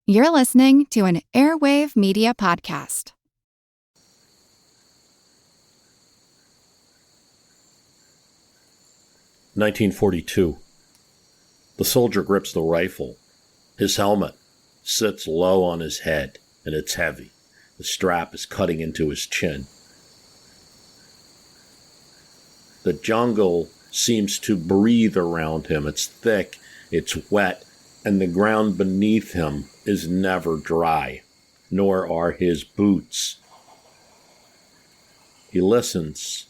You're listening to an Airwave Media Podcast. "1942. The soldier grips the rifle. His helmet sits low on his head, and it's heavy. The strap is cutting into his chin. The jungle seems to breathe around him. It's thick, it's wet, and the ground beneath him is never dry, nor are his boots. He listens.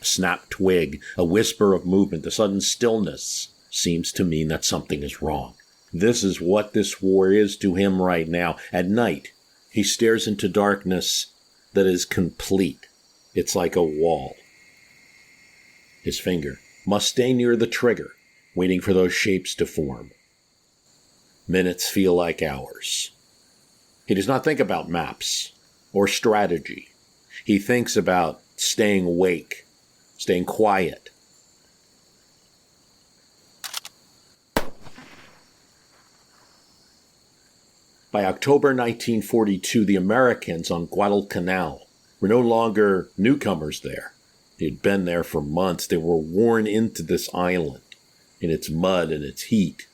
A snapped twig, a whisper of movement, a sudden stillness seems to mean that something is wrong. This is what this war is to him right now. At night, he stares into darkness that is complete. It's like a wall. His finger must stay near the trigger, waiting for those shapes to form. Minutes feel like hours. He does not think about maps or strategy. He thinks about staying awake, staying quiet. By October 1942, the Americans on Guadalcanal were no longer newcomers there. They had been there for months. They were worn into this island, in its mud and its heat.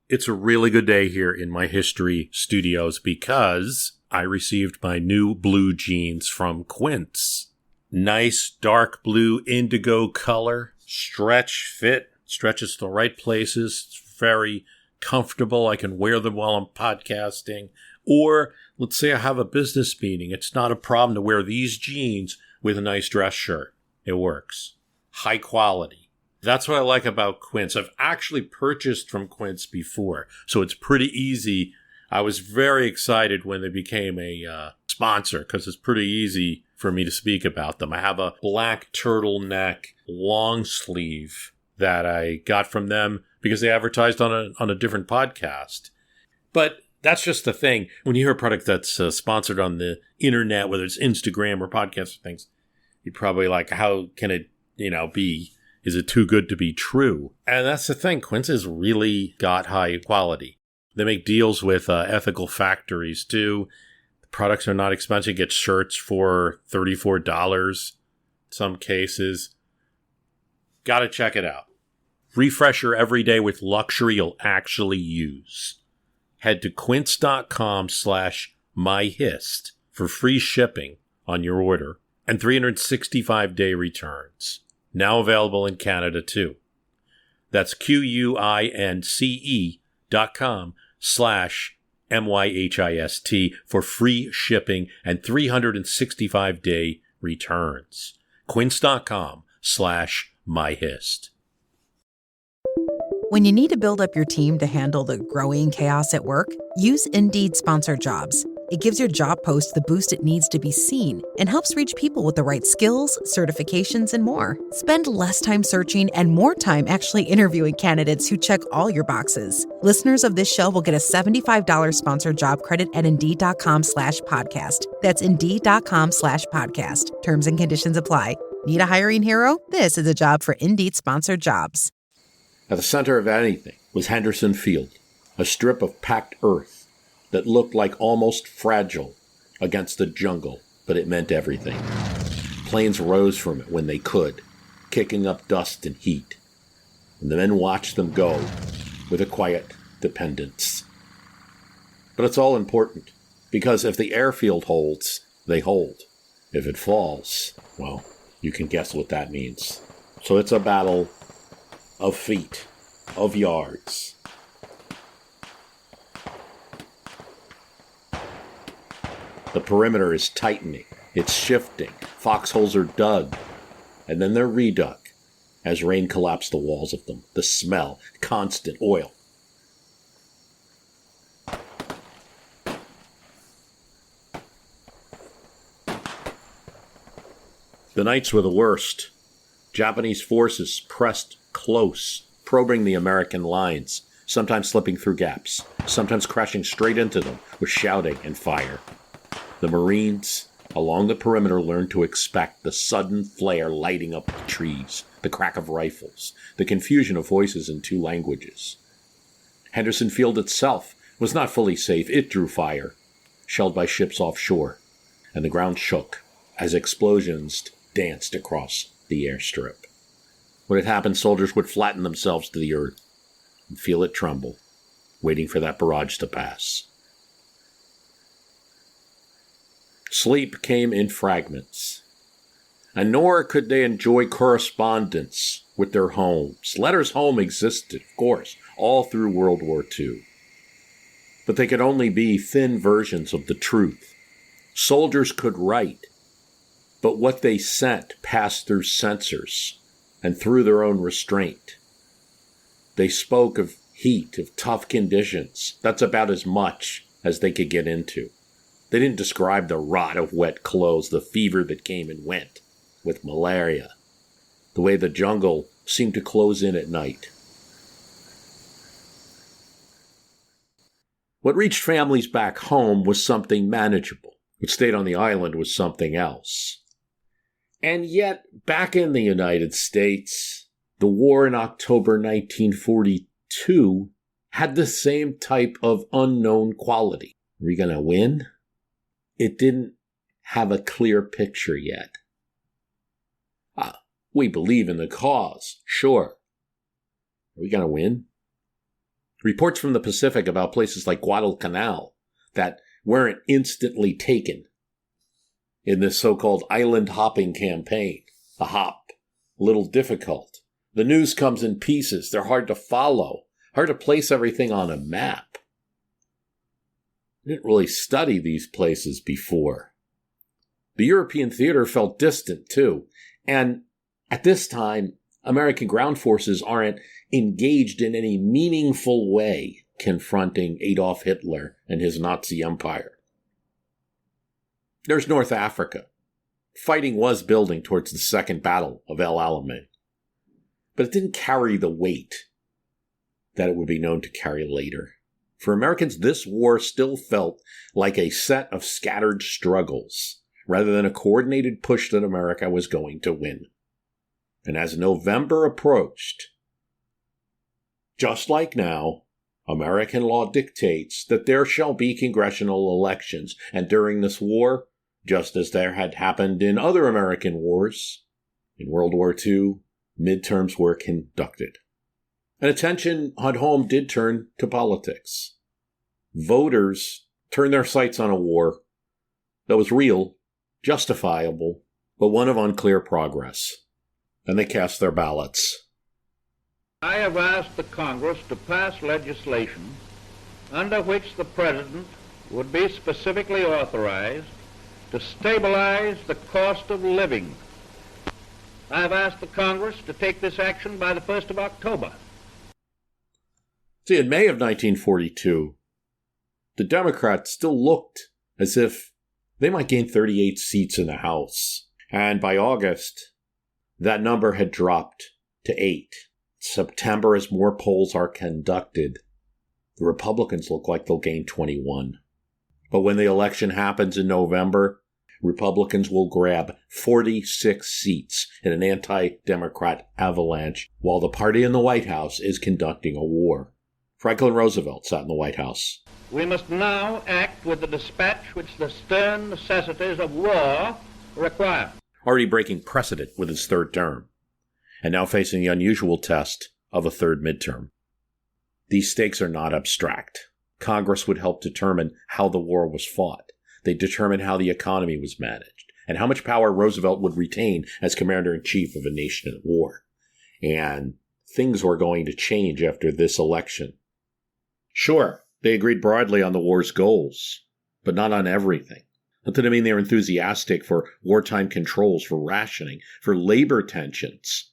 It's a really good day here in my history studios because I received my new blue jeans from Quince. Nice dark blue indigo color, stretch fit, stretches the right places. It's very comfortable. I can wear them while I'm podcasting. Or let's say I have a business meeting. It's not a problem to wear these jeans with a nice dress shirt. It works. High quality. That's what I like about Quince. I've actually purchased from Quince before, so it's pretty easy. I was very excited when they became a sponsor because it's pretty easy for me to speak about them. I have a black turtleneck long sleeve that I got from them because they advertised on a different podcast. But that's just the thing. When you hear a product that's sponsored on the internet, whether it's Instagram or podcasts or things, you're probably like, how can it, be? Is it too good to be true? And that's the thing. Quince has really got high quality. They make deals with ethical factories, too. The products are not expensive. You get shirts for $34 in some cases. Got to check it out. Refresh your everyday with luxury you'll actually use. Head to quince.com/myhist for free shipping on your order and 365-day returns. Now available in Canada, too. That's QUINCE.com/MYHIST for free shipping and 365-day returns. Quince.com/myhist. When you need to build up your team to handle the growing chaos at work, use Indeed Sponsored Jobs. It gives your job post the boost it needs to be seen and helps reach people with the right skills, certifications, and more. Spend less time searching and more time actually interviewing candidates who check all your boxes. Listeners of this show will get a $75 sponsored job credit at Indeed.com/podcast. That's Indeed.com/podcast. Terms and conditions apply. Need a hiring hero? This is a job for Indeed Sponsored Jobs. At the center of anything was Henderson Field, a strip of packed earth that looked like almost fragile against the jungle, but it meant everything. Planes rose from it when they could, kicking up dust and heat, and the men watched them go with a quiet dependence. But it's all important, because if the airfield holds, they hold. If it falls, well, you can guess what that means. So it's a battle of feet, of yards. The perimeter is tightening, it's shifting, foxholes are dug, and then they're redug as rain collapsed the walls of them. The smell, constant oil. The nights were the worst. Japanese forces pressed close, probing the American lines, sometimes slipping through gaps, sometimes crashing straight into them with shouting and fire. The Marines along the perimeter learned to expect the sudden flare lighting up the trees, the crack of rifles, the confusion of voices in two languages. Henderson Field itself was not fully safe. It drew fire, shelled by ships offshore, and the ground shook as explosions danced across the airstrip. When it happened, soldiers would flatten themselves to the earth and feel it tremble, waiting for that barrage to pass. Sleep came in fragments, and nor could they enjoy correspondence with their homes. Letters home existed, of course, all through World War II. But they could only be thin versions of the truth. Soldiers could write, but what they sent passed through censors and through their own restraint. They spoke of heat, of tough conditions. That's about as much as they could get into. They didn't describe the rot of wet clothes, the fever that came and went with malaria, the way the jungle seemed to close in at night. What reached families back home was something manageable. What stayed on the island was something else. And yet, back in the United States, the war in October 1942 had the same type of unknown quality. Are we going to win? It didn't have a clear picture yet. We believe in the cause, sure. Are we going to win? Reports from the Pacific about places like Guadalcanal that weren't instantly taken in this so-called island hopping campaign. A hop, a little difficult. The news comes in pieces. They're hard to follow, hard to place everything on a map. I didn't really study these places before. The European theater felt distant, too. And at this time, American ground forces aren't engaged in any meaningful way confronting Adolf Hitler and his Nazi empire. There's North Africa. Fighting was building towards the Second Battle of El Alamein, but it didn't carry the weight that it would be known to carry later. For Americans, this war still felt like a set of scattered struggles rather than a coordinated push that America was going to win. And as November approached, just like now, American law dictates that there shall be congressional elections. And during this war, just as there had happened in other American wars, in World War II, midterms were conducted. And attention at home did turn to politics. Voters turned their sights on a war that was real, justifiable, but one of unclear progress. And they cast their ballots. I have asked the Congress to pass legislation under which the President would be specifically authorized to stabilize the cost of living. I have asked the Congress to take this action by the 1st of October. See, in May of 1942, the Democrats still looked as if they might gain 38 seats in the House. And by August, that number had dropped to 8. September, as more polls are conducted, the Republicans look like they'll gain 21. But when the election happens in November, Republicans will grab 46 seats in an anti-Democrat avalanche while the party in the White House is conducting a war. Franklin Roosevelt sat in the White House. We must now act with the dispatch which the stern necessities of war require. Already breaking precedent with his third term, and now facing the unusual test of a third midterm. These stakes are not abstract. Congress would help determine how the war was fought. They determine how the economy was managed, and how much power Roosevelt would retain as commander-in-chief of a nation at war. And things were going to change after this election. Sure, they agreed broadly on the war's goals, but not on everything. That didn't mean they were enthusiastic for wartime controls, for rationing, for labor tensions.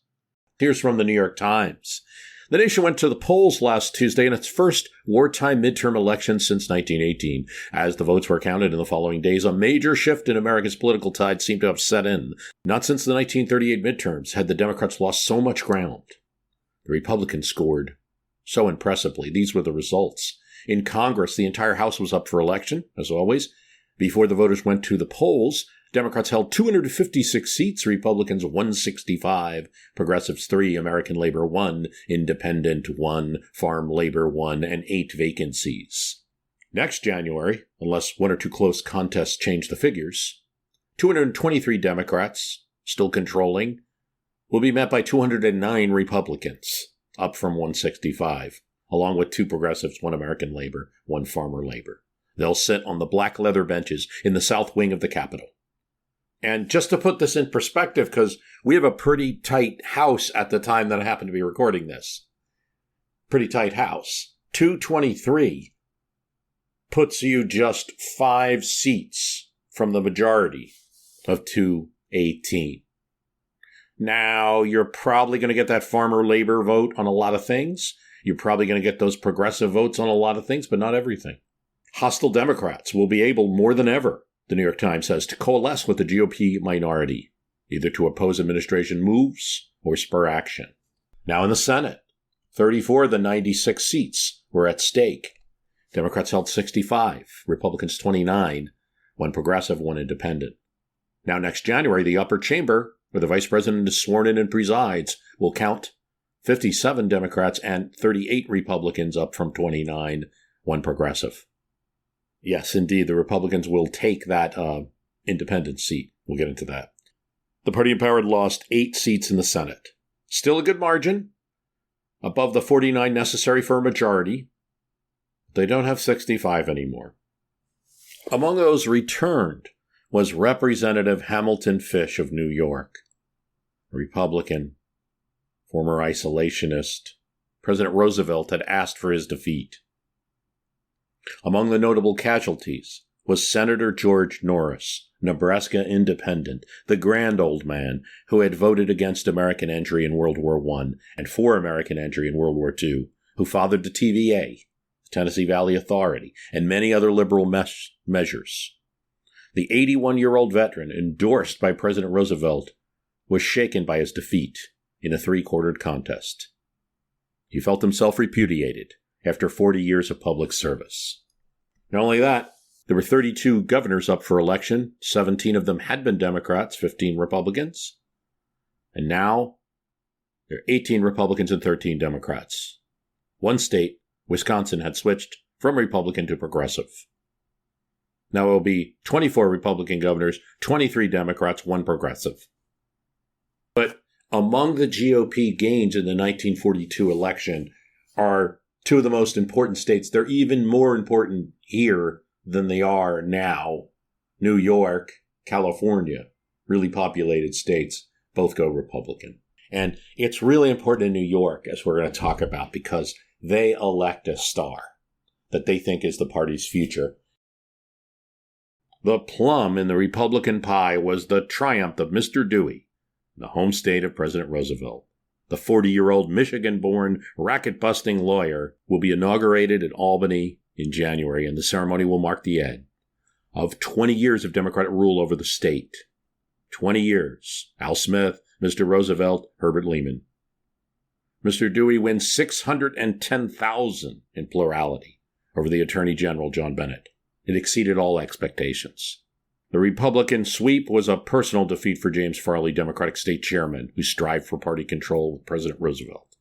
Here's from the New York Times. The nation went to the polls last Tuesday in its first wartime midterm election since 1918. As the votes were counted in the following days, a major shift in America's political tide seemed to have set in. Not since the 1938 midterms had the Democrats lost so much ground. The Republicans scored so impressively. These were the results. In Congress, the entire House was up for election, as always. Before the voters went to the polls, Democrats held 256 seats, Republicans 165, Progressives 3, American Labor 1, Independent 1, Farm Labor 1, and 8 vacancies. Next January, unless one or two close contests change the figures, 223 Democrats, still controlling, will be met by 209 Republicans, up from 165, along with 2 progressives, 1 American labor, 1 farmer labor. They'll sit on the black leather benches in the south wing of the Capitol. And just to put this in perspective, because we have a pretty tight house at the time that I happen to be recording this. Pretty tight house. 223 puts you just 5 seats from the majority of 218. Now, you're probably going to get that farmer labor vote on a lot of things. You're probably going to get those progressive votes on a lot of things, but not everything. Hostile Democrats will be able more than ever, the New York Times says, to coalesce with the GOP minority, either to oppose administration moves or spur action. Now in the Senate, 34 of the 96 seats were at stake. Democrats held 65, Republicans 29, 1 progressive, 1 independent. Now next January, the upper chamber, where the vice president is sworn in and presides, will count 57 Democrats and 38 Republicans, up from 29, 1 progressive. Yes, indeed, the Republicans will take that independent seat. We'll get into that. The party in power lost 8 seats in the Senate. Still a good margin, above the 49 necessary for a majority. They don't have 65 anymore. Among those returned was Representative Hamilton Fish of New York, a Republican, former isolationist. President Roosevelt had asked for his defeat. Among the notable casualties was Senator George Norris, Nebraska independent, the grand old man who had voted against American entry in World War I and for American entry in World War II, who fathered the TVA, the Tennessee Valley Authority, and many other liberal measures. The 81-year-old veteran, endorsed by President Roosevelt, was shaken by his defeat in a 3-quartered contest. He felt himself repudiated after 40 years of public service. Not only that, there were 32 governors up for election. 17 of them had been Democrats, 15 Republicans. And now, there are 18 Republicans and 13 Democrats. One state, Wisconsin, had switched from Republican to progressive. Now it will be 24 Republican governors, 23 Democrats, 1 progressive. But among the GOP gains in the 1942 election are 2 of the most important states. They're even more important here than they are now. New York, California, really populated states, both go Republican. And it's really important in New York, as we're going to talk about, because they elect a star that they think is the party's future. The plum in the Republican pie was the triumph of Mr. Dewey, the home state of President Roosevelt. The 40-year-old Michigan-born, racket-busting lawyer will be inaugurated at Albany in January, and the ceremony will mark the end of 20 years of Democratic rule over the state. 20 years. Al Smith, Mr. Roosevelt, Herbert Lehman. Mr. Dewey wins 610,000 in plurality over the Attorney General, John Bennett. It exceeded all expectations. The Republican sweep was a personal defeat for James Farley, Democratic state chairman, who strived for party control with President Roosevelt.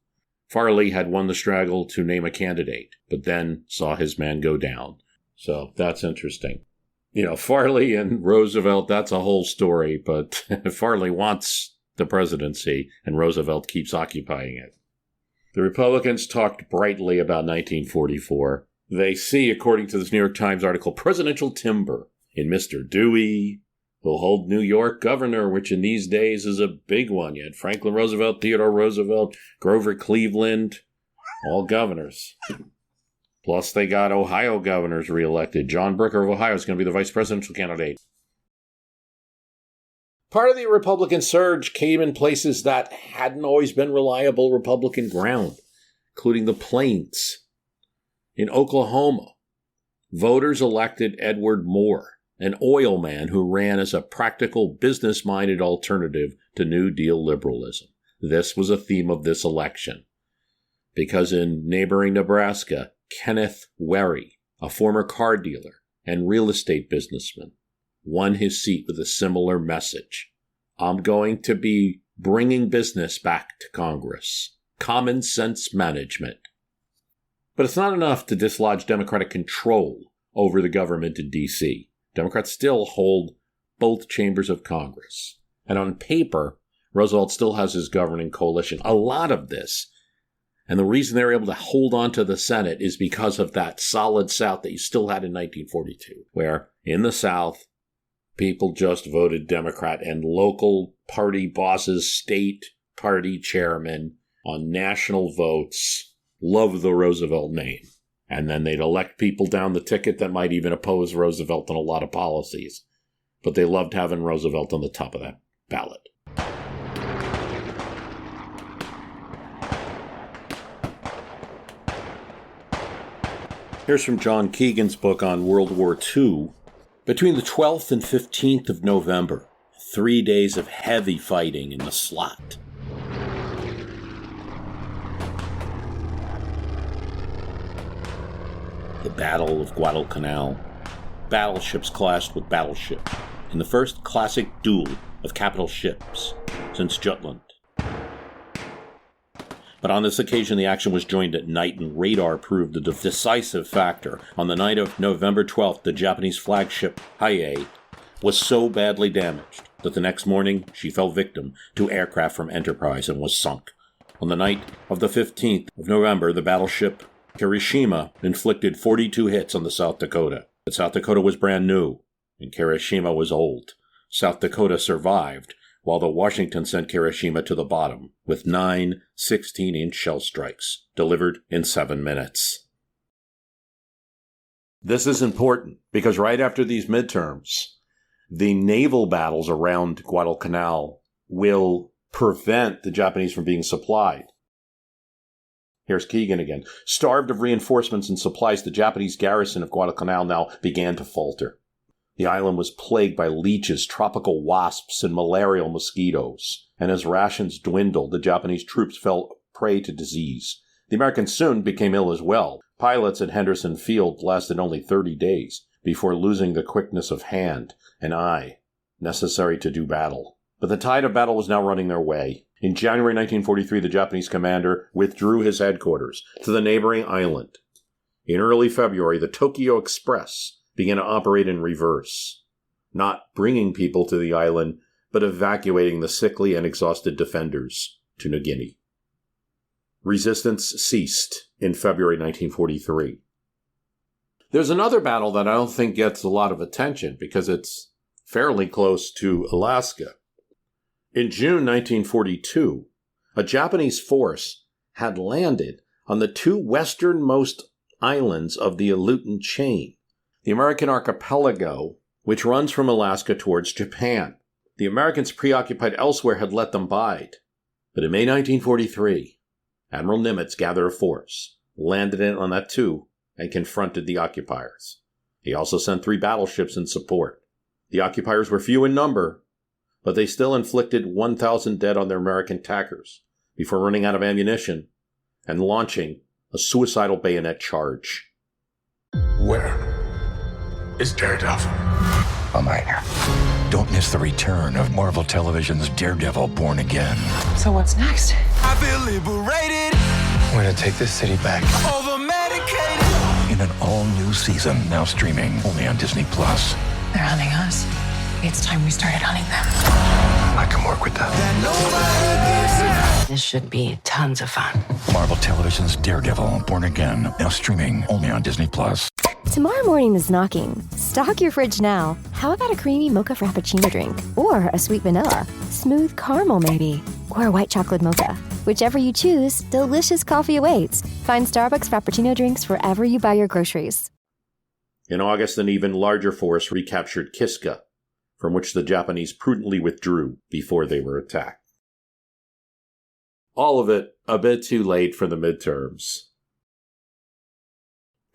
Farley had won the struggle to name a candidate, but then saw his man go down. So that's interesting. You know, Farley and Roosevelt, that's a whole story, but Farley wants the presidency, and Roosevelt keeps occupying it. The Republicans talked brightly about 1944. They see, according to this New York Times article, presidential timber in Mr. Dewey, who'll hold New York governor, which in these days is a big one. You had Franklin Roosevelt, Theodore Roosevelt, Grover Cleveland, all governors. Plus, they got Ohio governors reelected. John Bricker of Ohio is going to be the vice presidential candidate. Part of the Republican surge came in places that hadn't always been reliable Republican ground, including the Plains. In Oklahoma, voters elected Edward Moore, an oil man who ran as a practical, business-minded alternative to New Deal liberalism. This was a theme of this election, because in neighboring Nebraska, Kenneth Werry, a former car dealer and real estate businessman, won his seat with a similar message. I'm going to be bringing business back to Congress. Common sense management. But it's not enough to dislodge Democratic control over the government in D.C. Democrats still hold both chambers of Congress. And on paper, Roosevelt still has his governing coalition. A lot of this, and the reason they're able to hold on to the Senate is because of that solid South that you still had in 1942, where in the South, people just voted Democrat, and local party bosses, state party chairmen on national votes love the Roosevelt name. And then they'd elect people down the ticket that might even oppose Roosevelt on a lot of policies. But they loved having Roosevelt on the top of that ballot. Here's from John Keegan's book on World War II. Between the 12th and 15th of November, 3 days of heavy fighting in the slot. The Battle of Guadalcanal. Battleships clashed with battleship in the first classic duel of capital ships since Jutland. But on this occasion, the action was joined at night, and radar proved a decisive factor. On the night of November 12th, the Japanese flagship Hiei was so badly damaged that the next morning she fell victim to aircraft from Enterprise and was sunk. On the night of the 15th of November, the battleship Kirishima inflicted 42 hits on the South Dakota. But South Dakota was brand new, and Kirishima was old. South Dakota survived, while the Washington sent Kirishima to the bottom with 9 16-inch shell strikes, delivered in 7 minutes. This is important, because right after these midterms, the naval battles around Guadalcanal will prevent the Japanese from being supplied. Here's Keegan again. Starved of reinforcements and supplies, the Japanese garrison of Guadalcanal now began to falter. The island was plagued by leeches, tropical wasps, and malarial mosquitoes. And as rations dwindled, the Japanese troops fell prey to disease. The Americans soon became ill as well. Pilots at Henderson Field lasted only 30 days before losing the quickness of hand and eye necessary to do battle. But the tide of battle was now running their way. In January 1943, the Japanese commander withdrew his headquarters to the neighboring island. In early February, the Tokyo Express began to operate in reverse, not bringing people to the island, but evacuating the sickly and exhausted defenders to New Guinea. Resistance ceased in February 1943. There's another battle that I don't think gets a lot of attention because it's fairly close to Alaska. In June 1942, a Japanese force had landed on the 2 westernmost islands of the Aleutian chain, the American archipelago, which runs from Alaska towards Japan. The Americans preoccupied elsewhere had let them bide. But in May 1943, Admiral Nimitz gathered a force, landed it on that 2, and confronted the occupiers. He also sent 3 battleships in support. The occupiers were few in number, but they still inflicted 1,000 dead on their American attackers before running out of ammunition and launching a suicidal bayonet charge. Where is Daredevil? I'm right here. Don't miss the return of Marvel Television's Daredevil Born Again. So what's next? I feel liberated. We're gonna take this city back. Over-medicated. In an all-new season, now streaming only on Disney+. They're hunting us. It's time we started hunting them. I can work with that. This should be tons of fun. Marvel Television's Daredevil Born Again, now streaming only on Disney+. Tomorrow morning is knocking. Stock your fridge now. How about a creamy mocha frappuccino drink? Or a sweet vanilla? Smooth caramel, maybe? Or a white chocolate mocha? Whichever you choose, delicious coffee awaits. Find Starbucks Frappuccino drinks wherever you buy your groceries. In August, an even larger force recaptured Kiska, from which the Japanese prudently withdrew before they were attacked. All of it a bit too late for the midterms.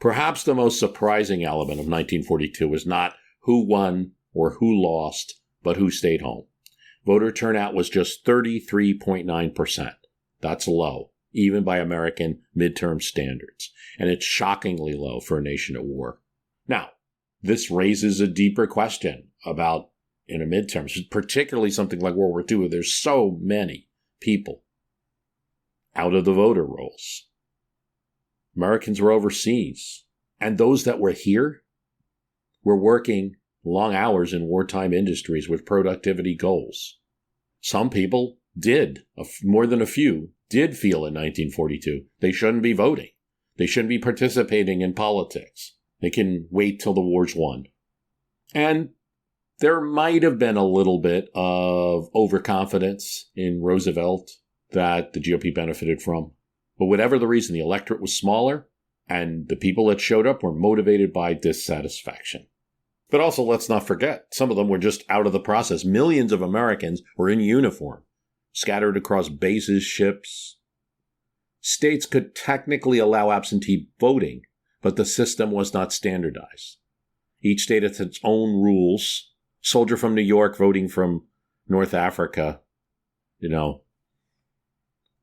Perhaps the most surprising element of 1942 was not who won or who lost, but who stayed home. Voter turnout was just 33.9%. That's low, even by American midterm standards, and it's shockingly low for a nation at war. Now, this raises a deeper question about, in a midterm, particularly something like World War II, where there's so many people out of the voter rolls. Americans were overseas, and those that were here were working long hours in wartime industries with productivity goals. Some people did, more than a few, did feel in 1942 they shouldn't be voting. They shouldn't be participating in politics. They can wait till the war's won. And there might have been a little bit of overconfidence in Roosevelt that the GOP benefited from. But whatever the reason, the electorate was smaller, and the people that showed up were motivated by dissatisfaction. But also, let's not forget, some of them were just out of the process. Millions of Americans were in uniform, scattered across bases, ships. States could technically allow absentee voting, but the system was not standardized. Each state has its own rules. Soldier from New York voting from North Africa,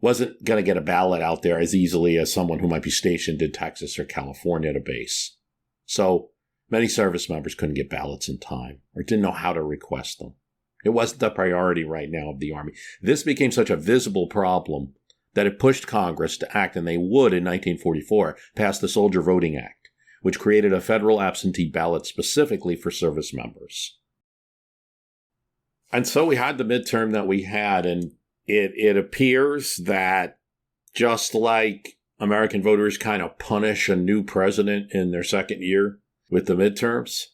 wasn't going to get a ballot out there as easily as someone who might be stationed in Texas or California at a base. So many service members couldn't get ballots in time or didn't know how to request them. It wasn't the priority right now of the Army. This became such a visible problem that it pushed Congress to act, and they would in 1944 pass the Soldier Voting Act, which created a federal absentee ballot specifically for service members. And so we had the midterm that we had, and it appears that just like American voters kind of punish a new president in their second year with the midterms,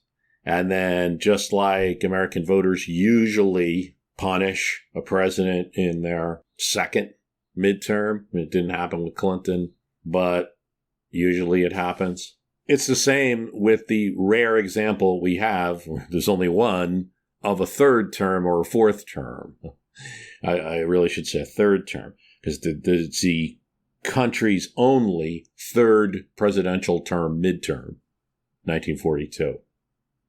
and then just like American voters usually punish a president in their second midterm, it didn't happen with Clinton, but usually it happens. It's the same with the rare example we have, there's only one, of a third term or a fourth term. I really should say a third term, because it's the country's only third presidential term midterm, 1942.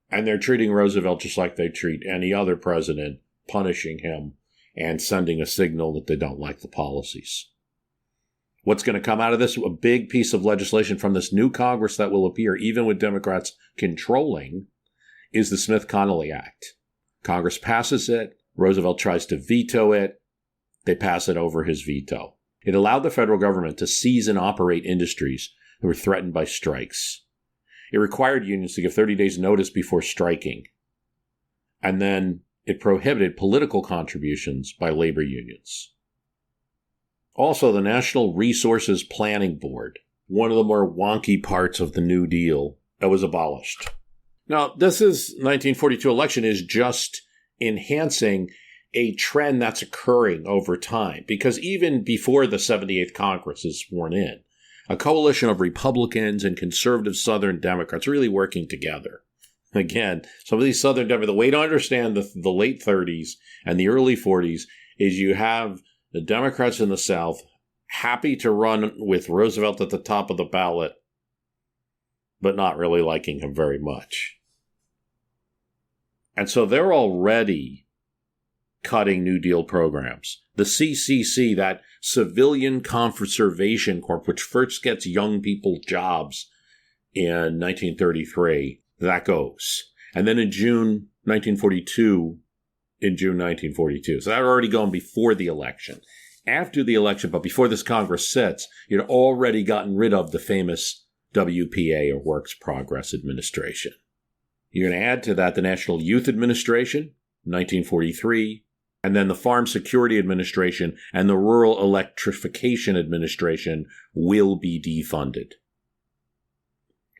And they're treating Roosevelt just like they treat any other president, punishing him and sending a signal that they don't like the policies. What's going to come out of this? A big piece of legislation from this new Congress that will appear, even with Democrats controlling, is the Smith-Connolly Act. Congress passes it. Roosevelt tries to veto it. They pass it over his veto. It allowed the federal government to seize and operate industries that were threatened by strikes. It required unions to give 30 days notice before striking. And then it prohibited political contributions by labor unions. Also, the National Resources Planning Board, one of the more wonky parts of the New Deal, that was abolished. Now, this 1942 election is just enhancing a trend that's occurring over time, because even before the 78th Congress is sworn in, a coalition of Republicans and conservative Southern Democrats really working together. Again, some of these Southern Democrats, the way to understand the late 30s and the early 40s is you have the Democrats in the South happy to run with Roosevelt at the top of the ballot, but not really liking him very much. And so they're already cutting New Deal programs. The CCC, that Civilian Conservation Corps, which first gets young people jobs in 1933, that goes. And then in June 1942, so that had already gone before the election. After the election, but before this Congress sits, you'd already gotten rid of the famous WPA, or Works Progress Administration. You're going to add to that the National Youth Administration, 1943, and then the Farm Security Administration and the Rural Electrification Administration will be defunded.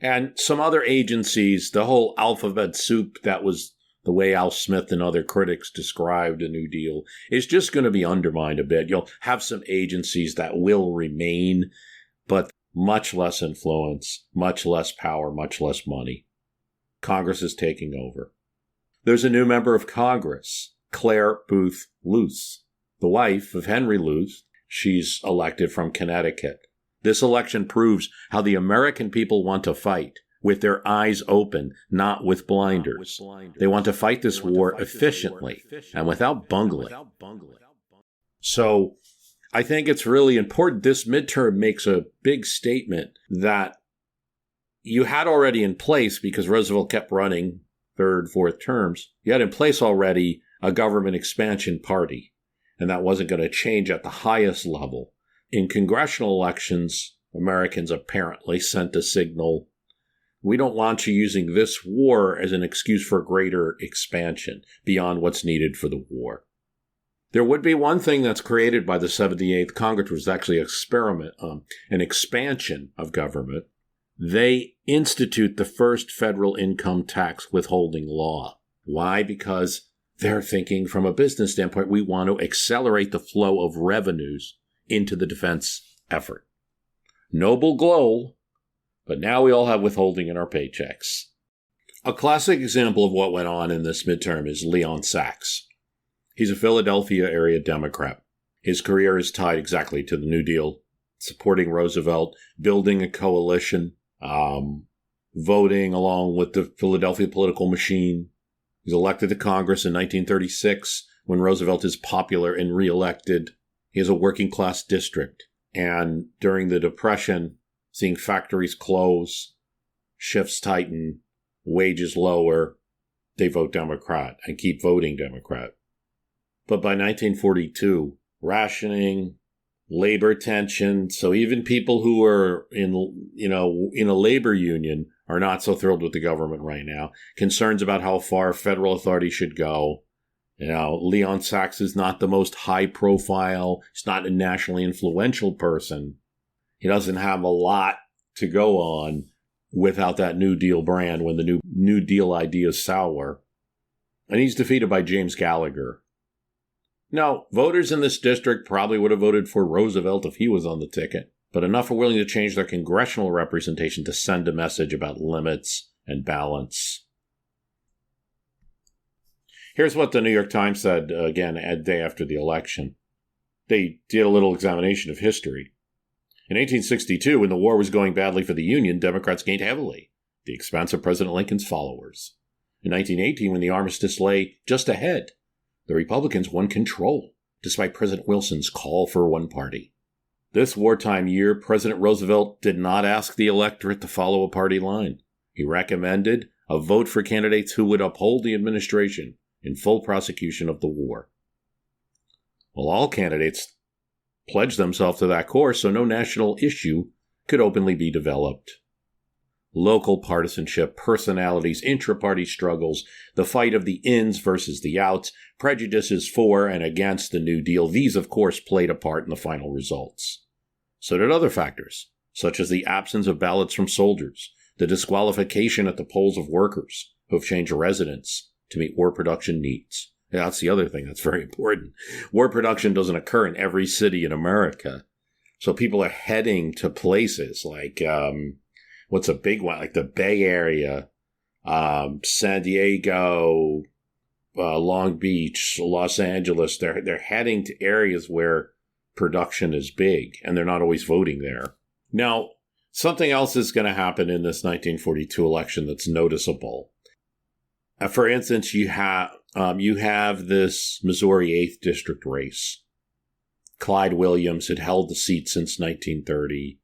And some other agencies, the whole alphabet soup that was the way Al Smith and other critics described the New Deal, is just going to be undermined a bit. You'll have some agencies that will remain, but much less influence, much less power, much less money. Congress is taking over. There's a new member of Congress, Claire Booth Luce, the wife of Henry Luce. She's elected from Connecticut. This election proves how the American people want to fight, with their eyes open, not with blinders. They want to fight this war efficiently and without bungling. So I think it's really important. This midterm makes a big statement that you had already in place, because Roosevelt kept running third, fourth terms. You had in place already a government expansion party, and that wasn't going to change at the highest level. In congressional elections, Americans apparently sent a signal We don't want you using this war as an excuse for greater expansion beyond what's needed for the war. There would be one thing that's created by the 78th Congress, was actually an expansion of government. They institute the first federal income tax withholding law. Why? Because they're thinking from a business standpoint, we want to accelerate the flow of revenues into the defense effort. Noble goal, but now we all have withholding in our paychecks. A classic example of what went on in this midterm is Leon Sachs. He's a Philadelphia area Democrat. His career is tied exactly to the New Deal, supporting Roosevelt, building a coalition, voting along with the Philadelphia political machine. He's elected to Congress in 1936 when Roosevelt is popular and reelected. He has a working class district. And during the Depression, seeing factories close, shifts tighten, wages lower, they vote Democrat and keep voting Democrat. But by 1942, rationing, labor tension, so even people who are in a labor union are not so thrilled with the government right now. Concerns about how far federal authority should go. Leon Sachs is not the most high profile. He's not a nationally influential person. He doesn't have a lot to go on without that New Deal brand when the New Deal ideas sour. And he's defeated by James Gallagher. Now, voters in this district probably would have voted for Roosevelt if he was on the ticket, but enough are willing to change their congressional representation to send a message about limits and balance. Here's what the New York Times said, again, a day after the election. They did a little examination of history. In 1862, when the war was going badly for the Union, Democrats gained heavily, at the expense of President Lincoln's followers. In 1918, when the armistice lay just ahead, the Republicans won control, despite President Wilson's call for one party. This wartime year, President Roosevelt did not ask the electorate to follow a party line. He recommended a vote for candidates who would uphold the administration in full prosecution of the war. Well, all candidates pledged themselves to that course, so no national issue could openly be developed. Local partisanship, personalities, intra-party struggles, the fight of the ins versus the outs, prejudices for and against the New Deal, these, of course, played a part in the final results. So did other factors, such as the absence of ballots from soldiers, the disqualification at the polls of workers who have changed residence to meet war production needs. That's the other thing that's very important. War production doesn't occur in every city in America. So people are heading to places like, what's a big one? Like the Bay Area, San Diego, Long Beach, Los Angeles. They're heading to areas where production is big, and they're not always voting there. Now, something else is going to happen in this 1942 election that's noticeable. For instance, you have this Missouri 8th District race. Clyde Williams had held the seat since 1930.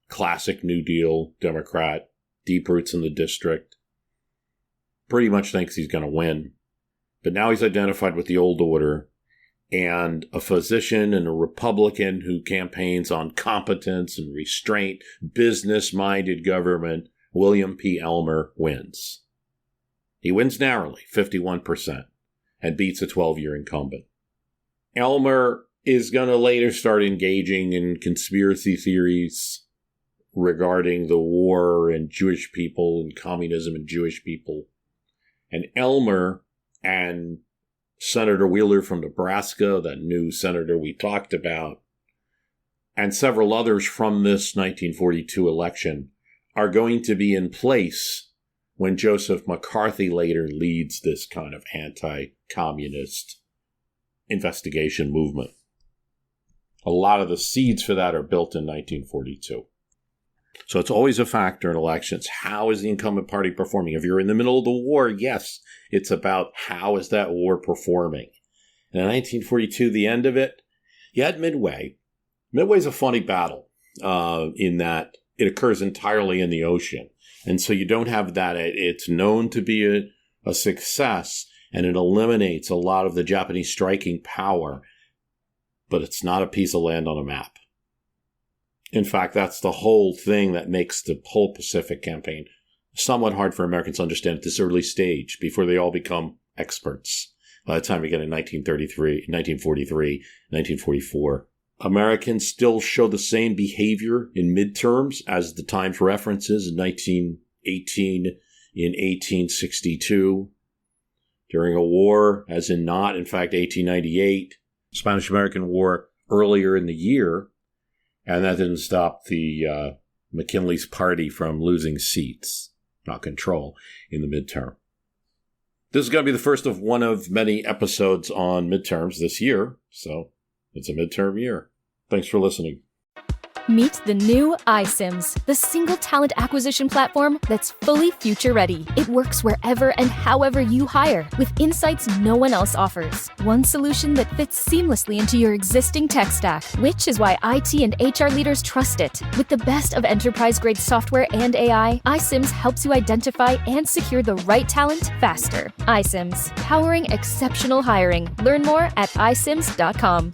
Classic New Deal Democrat, deep roots in the district. Pretty much thinks he's going to win. But now he's identified with the old order, and a physician and a Republican who campaigns on competence and restraint, business-minded government, William P. Elmer, wins. He wins narrowly, 51%, and beats a 12-year incumbent. Elmer is going to later start engaging in conspiracy theories regarding the war and Jewish people and communism and Jewish people. And Elmer and Senator Wheeler from Nebraska, that new senator we talked about, and several others from this 1942 election are going to be in place when Joseph McCarthy later leads this kind of anti-communist investigation movement. A lot of the seeds for that are built in 1942. So it's always a factor in elections. How is the incumbent party performing? If you're in the middle of the war, yes, it's about how is that war performing. And in 1942, the end of it, you had Midway. Midway's a funny battle in that it occurs entirely in the ocean. And so you don't have that. It's known to be a success, and it eliminates a lot of the Japanese striking power, but it's not a piece of land on a map. In fact, that's the whole thing that makes the whole Pacific campaign somewhat hard for Americans to understand at this early stage before they all become experts. By the time we get in 1943, 1943, 1944, Americans still show the same behavior in midterms as the Times references in 1918, in 1862, during a war, as in not, in fact, 1898, Spanish-American War earlier in the year, and that didn't stop the McKinley's party from losing seats, not control, in the midterm. This is going to be the first of one of many episodes on midterms this year, so it's a midterm year. Thanks for listening. Meet the new iSIMS, the single talent acquisition platform that's fully future-ready. It works wherever and however you hire, with insights no one else offers. One solution that fits seamlessly into your existing tech stack, which is why IT and HR leaders trust it. With the best of enterprise-grade software and AI, iSIMS helps you identify and secure the right talent faster. iSIMS, powering exceptional hiring. Learn more at isims.com.